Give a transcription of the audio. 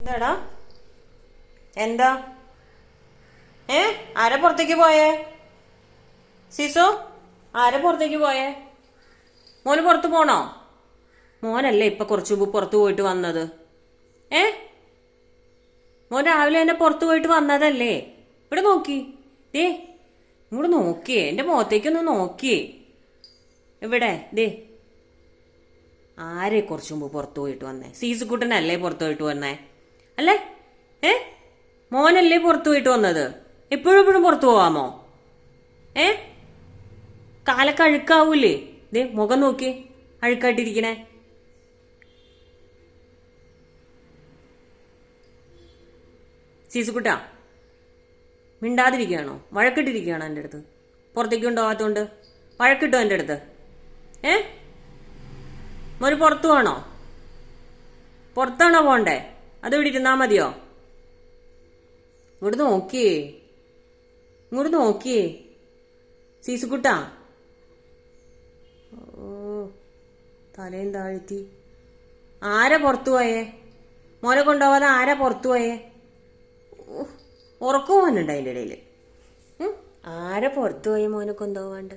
എന്താടാ? എന്താ? ആരെ പുറത്തേക്ക് പോയേ? സീസു, ആരെ പുറത്തേക്ക് പോയേ? മോന് പുറത്ത് പോണോ? മോനല്ലേ ഇപ്പൊ കുറച്ചു മുമ്പ് പുറത്തു പോയിട്ട് വന്നത്? മോൻ രാവിലെ തന്നെ പുറത്തു പോയിട്ട് വന്നതല്ലേ? ഇവിടെ നോക്കി. ദേ ഇങ്ങോട്ട് നോക്കിയേ, എന്റെ മുഖത്തേക്കൊന്ന് നോക്കിയേ. ഇവിടെ ദേ, ആരെ കുറച്ചു മുമ്പ് പുറത്തു പോയിട്ട് വന്നേ? സീസുക്കുട്ടനല്ലേ പുറത്തു പോയിട്ട് വന്നേ? അല്ലേ? മോനല്ലേ പുറത്തു പോയിട്ട് വന്നത്? എപ്പോഴും പുറത്തു പോവാമോ? കാലൊക്കെ അഴുക്കാവൂലേ? ദേ മുഖം നോക്കി, അഴുക്കായിട്ടിരിക്കണേ. സീസുക്കുട്ടാ, മിണ്ടാതിരിക്കുകയാണോ? വഴക്കിട്ടിരിക്കുകയാണോ എൻ്റെ അടുത്ത്? പുറത്തേക്ക് കൊണ്ടുപോകാത്തോണ്ട് വഴക്കിട്ടോ എൻ്റെ അടുത്ത്? മോന് പുറത്തു പോകണോ? പുറത്താണോ പോണ്ടേ? അത് ഇവിടെ ഇരുന്നാ മതിയോ? ഇങ്ങോട്ട് നോക്കിയേ, ഇങ്ങോട്ട് നോക്കിയേ സീസുക്കുട്ടാ. ഓ, തലയും താഴ്ത്തി. ആരാ പുറത്തു പോയേ? മോനെ കൊണ്ടുപോകാതെ ആരാ പുറത്തു പോയേ? ഉറക്കം പോകാനുണ്ട് അതിൻ്റെ ഇടയിൽ. ആരാ പുറത്തു പോയേ മോനെ കൊണ്ടുപോകാണ്ട്?